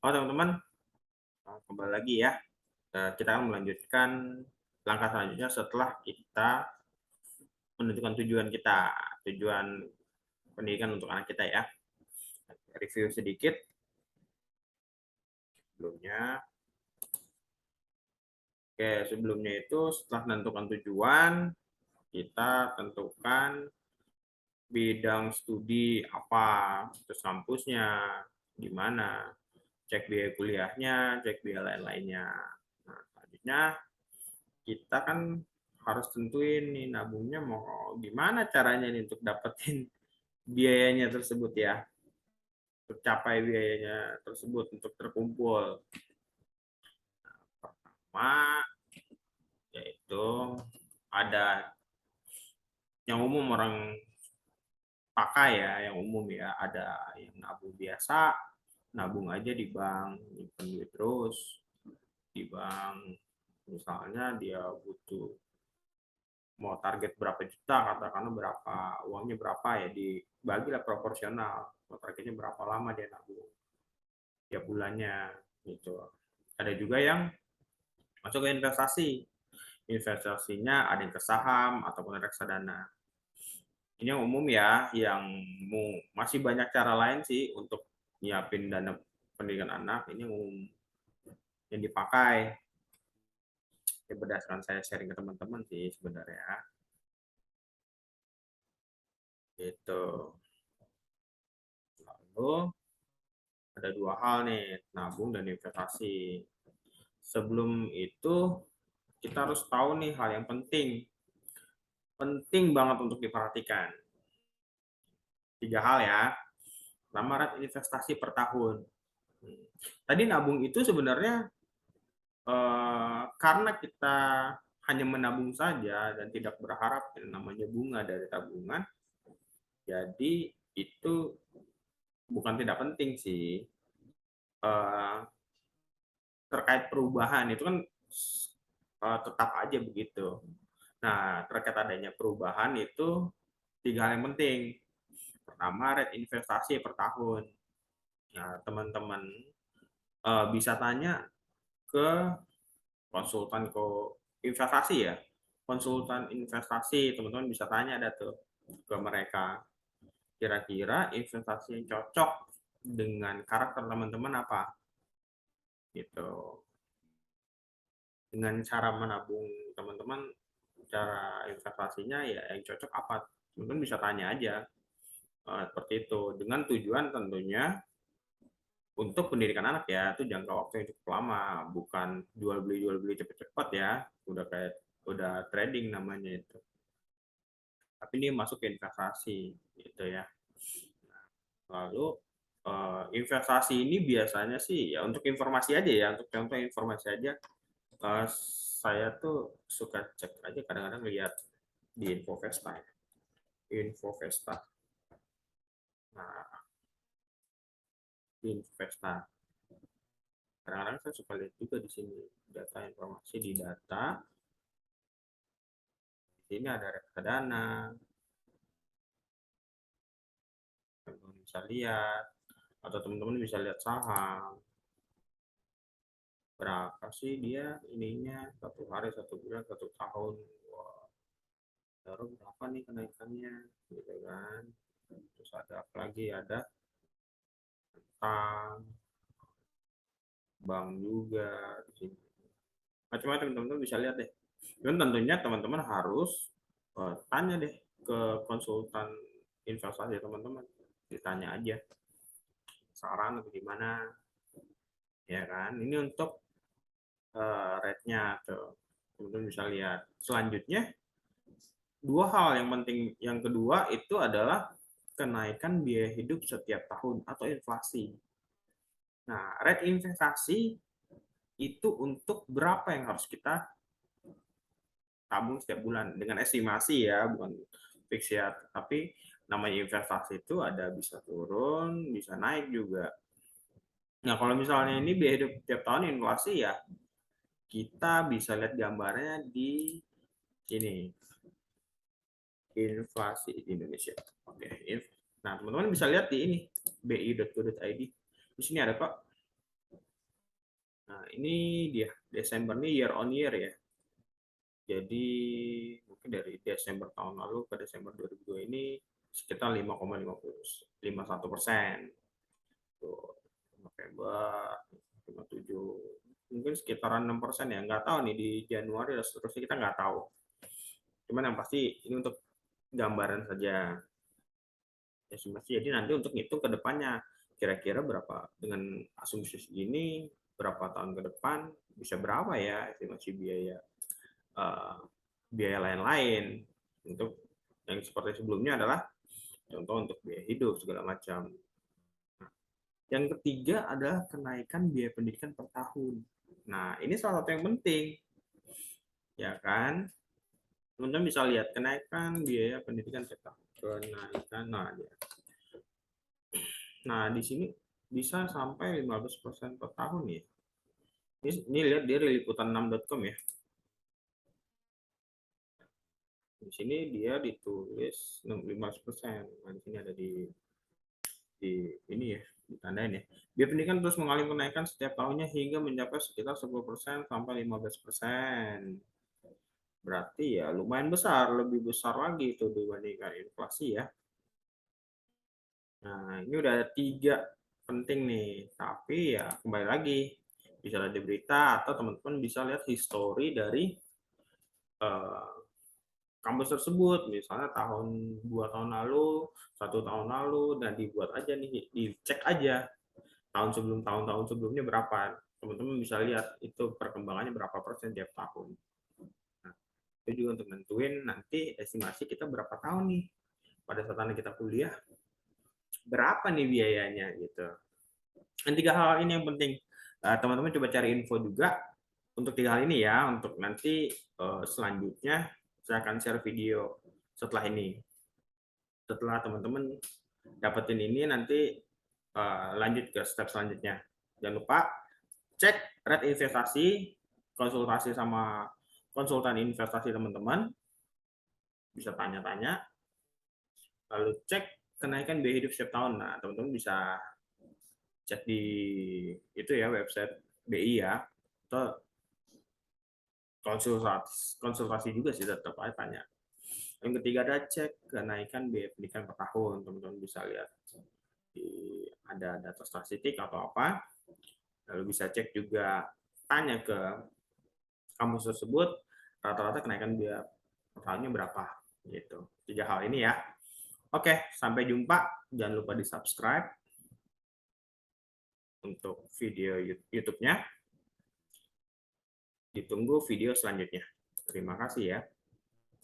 Oh, teman-teman, kembali lagi ya. Kita akan melanjutkan langkah selanjutnya setelah kita menentukan tujuan kita, tujuan pendidikan untuk anak kita ya. Review sedikit sebelumnya. Oke, sebelumnya itu setelah menentukan tujuan, kita tentukan bidang studi apa, terus kampusnya, di mana, cek biaya kuliahnya, cek biaya lain-lainnya. Nah, selanjutnya kita kan harus tentuin nih nabungnya mau gimana caranya nih untuk dapetin biayanya tersebut ya, tercapai biayanya tersebut untuk terkumpul. Pertama yaitu ada yang umum orang pakai ya, yang umum ya, ada yang nabung biasa, nabung aja di bank, nyimpen duit terus di bank. Misalnya dia butuh mau target berapa juta, katakanlah berapa uangnya berapa ya, dibagilah proporsional, mau targetnya berapa lama dia nabung tiap bulannya gitu. Ada juga yang masuk ke investasi, investasinya ada yang ke saham ataupun reksadana. Ini yang umum ya, yang masih banyak cara lain sih untuk nyiapin dana pendidikan anak. Ini yang umum yang dipakai ya, berdasarkan saya sharing ke teman-teman sih sebenarnya gitu. Lalu ada dua hal nih, nabung dan investasi. Sebelum itu kita harus tahu nih hal yang penting, penting banget untuk diperhatikan. Tiga hal ya. Pertama, rate investasi per tahun. Tadi nabung itu sebenarnya karena kita hanya menabung saja dan tidak berharap yang namanya bunga dari tabungan, jadi itu bukan tidak penting sih. Eh, Terkait perubahan itu kan tetap aja begitu. Nah, terkait adanya perubahan itu tiga hal yang penting. Pertama, rate investasi per tahun. Nah, teman-teman bisa tanya ke konsultan investasi ya. Konsultan investasi, teman-teman bisa tanya ada tuh ke mereka. Kira-kira investasi yang cocok dengan karakter teman-teman apa? Gitu. Dengan cara menabung teman-teman, cara investasinya ya yang cocok apa? Teman-teman bisa tanya aja. Seperti itu. Dengan tujuan tentunya untuk pendidikan anak ya, itu jangka waktu yang cukup lama, bukan jual beli cepet-cepet ya, udah kayak udah trading namanya itu. Tapi ini masuk ke investasi gitu ya. Lalu investasi ini biasanya sih ya untuk informasi aja ya, untuk contoh informasi aja. Saya tuh suka cek aja kadang-kadang lihat di Infovesta ya. Infovesta. Nah, di Infovesta. Kadang-kadang saya suka lihat juga di sini data informasi di data. Di sini ada reksadana, teman-teman bisa lihat, atau teman-teman bisa lihat saham. Berapa sih dia ininya satu hari, satu bulan, satu tahun. Wah, baru berapa nih kenaikannya, gitu kan. Terus ada apa lagi? Ada tentang bank juga di sini. Macam-macam teman-teman bisa lihat deh. Dan tentunya teman-teman harus tanya deh ke konsultan investasi teman-teman. Ditanya aja saran atau gimana, ya kan. Ini untuk rate-nya tuh. Teman-teman bisa lihat. Selanjutnya, dua hal yang penting. Yang kedua itu adalah kenaikan biaya hidup setiap tahun atau inflasi. Nah, rate investasi itu untuk berapa yang harus kita tabung setiap bulan dengan estimasi ya, bukan fix ya. Tapi namanya investasi itu ada bisa turun, bisa naik juga. Nah, kalau misalnya ini biaya hidup tiap tahun inflasi ya, kita bisa lihat gambarnya di sini, inflasi di Indonesia. Oke, nah teman-teman bisa lihat di ini bi.go.id. Di sini ada kok Nah, ini dia Desember nih year on year ya. Jadi mungkin dari Desember tahun lalu ke Desember 2002 ini sekitar 5,51%. Tuh, November 57, mungkin sekitaran 6% ya, nggak tahu nih di Januari dan seterusnya, kita nggak tahu. Cuman yang pasti ini untuk gambaran saja, estimasi. Jadi nanti untuk ngitung ke depannya kira-kira berapa, dengan asumsi segini berapa tahun ke depan bisa berapa ya estimasi biaya, eh, biaya lain-lain. Untuk yang seperti sebelumnya adalah contoh untuk biaya hidup segala macam. Yang ketiga adalah kenaikan biaya pendidikan per tahun. Nah, ini salah satu yang penting, ya kan? Teman-teman bisa lihat kenaikan biaya pendidikan per tahun. Kenaikan, nah di sini bisa sampai 15% per tahun ya. Ini lihat dari liputan6.com ya. Di sini dia ditulis 15%. Nah, di sini ada di ini ya, ditandain ya. Biaya pendidikan terus mengalami kenaikan setiap tahunnya hingga mencapai sekitar 10% sampai 15%. Berarti ya lumayan besar, lebih besar lagi itu dibandingkan inflasi ya. Nah, ini udah ada 3 penting nih. Tapi ya kembali lagi, bisa lihat di berita atau teman-teman bisa lihat histori dari eh, kampus tersebut. Misalnya 2 tahun lalu, 1 tahun lalu, dan dibuat aja nih, dicek aja tahun sebelum tahun-tahun sebelumnya berapa. Teman-teman bisa lihat itu perkembangannya berapa persen tiap tahun. Nah, itu juga untuk nentuin nanti estimasi kita berapa tahun nih pada saat nanti kita kuliah, berapa nih biayanya gitu. Dan 3 hal ini yang penting. Teman-teman coba cari info juga untuk 3 hal ini ya. Untuk nanti selanjutnya saya akan share video setelah ini. Setelah teman-teman dapetin ini, nanti lanjut ke step selanjutnya. Jangan lupa cek rate investasi, konsultasi sama konsultan investasi teman-teman, bisa tanya-tanya, lalu cek kenaikan biaya hidup setiap tahun. Nah, teman-teman bisa cek di itu ya, website BI ya, atau konsultasi juga sih, tetap aja tanya. Yang ketiga ada cek kenaikan biaya pendidikan per tahun. Teman-teman bisa lihat ada data statistik atau apa. Lalu bisa cek juga, tanya ke kampus tersebut rata-rata kenaikan biaya per tahunnya berapa gitu. 3 hal ini ya. Oke, sampai jumpa. Jangan lupa di subscribe untuk video YouTube-nya. Ditunggu video selanjutnya. Terima kasih ya.